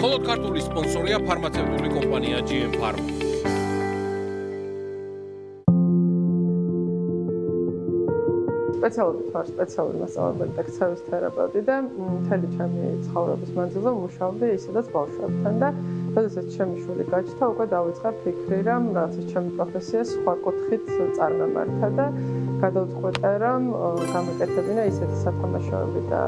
მხოლოდ ქართული სპონსორია ფარმაცევტული კომპანია GM Pharma. სპეციალობით ვარ სპეციალური მასწავლებელი და ქცევის თერაპევტი და მთელი ჩემი ცხოვრების მანძილზე ვმუშაობდი ისედაც ბავშვებთან და როდესაც ჩემი შვილი გაჩნდა, უკვე დავიწყე ფიქრი, რომ რაღაცა ჩემი პროფესია სხვა კუთხით წარმემართა და გადავწყვეტე, რომ გამეკეთებინა ისეთი სათამაშოები და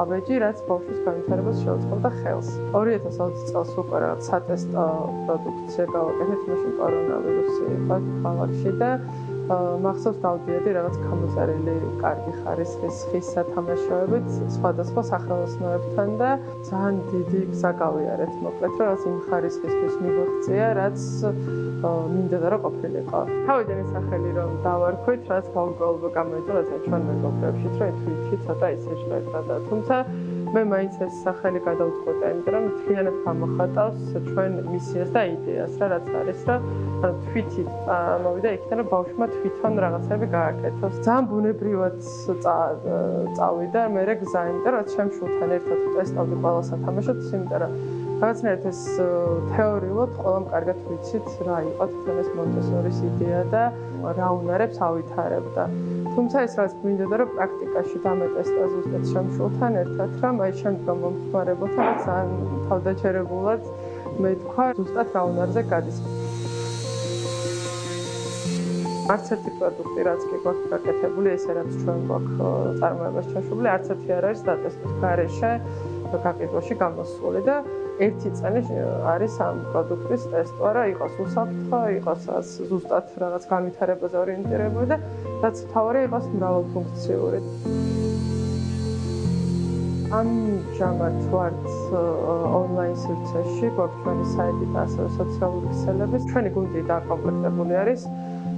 ავეჯი, რაც ბავშვის განვითარებას შეუწყობდა ხელს. 2020 წელს უკვე რაღაც სატესტო პროდუქცია გავაკეთეთ, მაშინ კორონავირუსი იყო ქალაქში და მახსოვს დავდიოდი რაღაც გამოზარელი კარგი ხარისხის ხის სათამაშოებით სხვადასხვა სახელოსნოებთან და ძალიან დიდი გზა გავიარეთ მოკლედ რომ რაღაც იმ ხარისხისთვის მიგვეღწია რაც მინდოდა რომ ყოფილიყო. თავიდან ეს სახელი რომ დავარქვით, რაც გაურკვევლობა გამოიწვია რაცა ჩვენ მეგობრებშიც რომ თვითი ცოტა ისე ჟღერდა და თუმცა მე მაინც ეს სახელი გადავწყვეტე, იმიტომ რომ მთლიანად გამოხატავს ჩვენ მისიას და იდეას რა რაც არის რომ თვითი მოვიდა იქიდან რომ ბავშვმა თვითონ რაღაცები გააკეთოს. ძალიან ბუნებრივად წავიდა მე გზა, იმიტომ რომ ჩემ შულთან ერთად ტესტავდი ყველა სათამაშოს, იმიტომ რომ რაღაცნაირად ეს თეორიულად ყველამ კარგად ვიცით რა იყო თვითონ ეს მონტესორის იდეა და რა უნარებს ავითარებდა. თუმცა ეს რაც მინდოდა რომ პრაქტიკაში დამეტესტა ზუსტად ჩემ შულთან ერთად, რომ აი შემდგომ მომხმარებელთან ძალიან თავდაჩერებულად მე თქვა ზუსტად რა უნარზე გადის. არც ერთი პროდუქტი რაც კი გვაქვს გაკეთებული, ესე რაც ჩვენ გვაქვს წარმოებას ჩაშვებული, არც ერთი არ არის დატესტოს გარეშე გაყიდვაში გამოსული და ერთი წელი არის ამ პროდუქტის ტესტვა, რა იყოს უსაფრთხო, იყოს ზუსტად რაღაც განვითარებაზე ორიენტირებული და რაც მთავარი იყოს მრავალფუნქციური. ამჟამად ვართ ონლაინ სივრცეში, გვაქვს ჩვენი საიტი და ასევე სოციალური ქსელები. ჩვენი გუნდი დაკომპლექტებული არის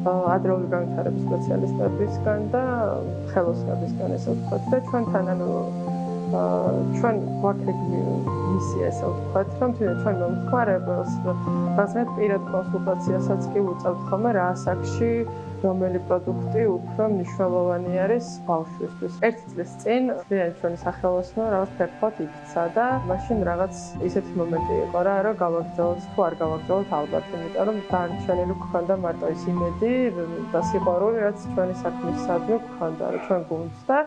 ადრეული განვითარების სპეციალისტებისგან და ხელოსნობისგან ესე ვთქვათ და ჩვენთან ჩვენ გვაქვს მისია ესე ვთქვათ, რომ ჩვენ მომხმარებელს რაღაცნაირად პირად კონსულტაციასაც კი ვუწევთ ხოლმე რა ასაკში რომელი პროდუქტი უფრო მნიშვნელოვანი არის ბავშვისთვის. ერთი წლის წინ ჩვენი სახელოსნო რაღაც ფერფლად იქცა და მაშინ რაღაც ისეთი მომენტი იყო რა, რომ გავაგრძელოთ თუ არ გავაგრძელოთ ალბათ, იმიტომ რომ დარჩენილი გქონდა მარტო ის იმედი და სიყვარული, რაც ჩვენი საქმისადმი გქონდა, ჩვენ გუნდს და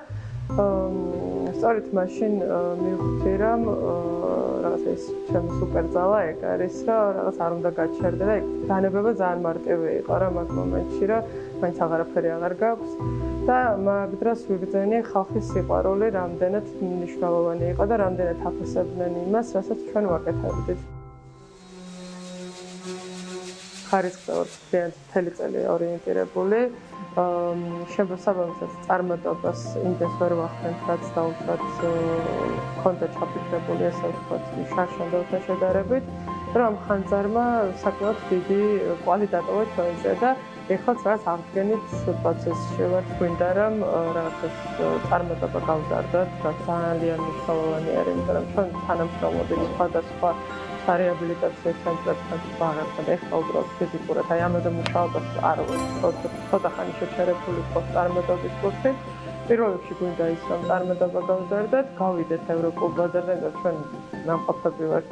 სწორედ მაშინ მივხვდი, რომ რაღაც ეს ჩემი სუპერძალა ეგ არის, რომ რაღაც არ უნდა გაჩერდე და ეგ დანებება ძალიან მარტივი იყო რა მაგ მომენტში, რომ მაინც აღარაფერი აღარ გაქვს და მაგ დროს ვიგრძენი ხალხის სიყვარული რამდენად მნიშვნელოვანი იყო და რამდენად აფასებდნენ იმას, რასაც ჩვენ ვაკეთებდით. ხარისხზე ვარ მთელი წელი ორიენტირებული. შემოსაბამისად წარმატებას იმდენს ვერ ვახდენთ, რაც დაუშვათ ქონდა ჩაფიქრებული, ესე ვთქვათ, შარშანდელთან შედარებით, რომ ხანძარმა საკმაოდ დიდი კვალი დატოვა ჩვენზე და ეხლაც რაღაც აღდგენით პროცესში ვართ, გვინდა რომ რაღაცას წარმატება გავზარდოთ, რაც ძალიან მნიშვნელოვანი არის, იმიტომ რომ ჩვენ თანამშრომლობთ სხვადასხვა რეაბილიტაციო ცენტრებთან ბაღებთან ეხლა უბრალოდ ფიზიკურად აი ამაზე მუშაობას არ ცოტა ხანი შეჩერებული ყავს წარმატების კუთხით. პირველ რიგში გვინდა ის რომ წარმატება გავზარდოთ, გავიდეთ ევროპულ ბაზარზე და ჩვენ ნამყოფები ვართ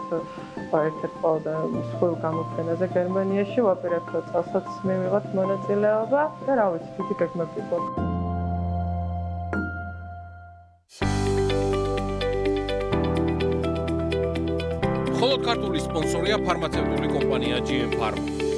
ერთ-ერთ ყველაზე მსხვილ გამოფენაზე გერმანიაში, ვაპირებთ წელსაც მივიღოთ მონაწილეობა და რა ვიცი, დიდი გეგმები გვაქვს. მხოლოდ ქართული სპონსორია ფარმაცევტული კომპანია GM Pharma.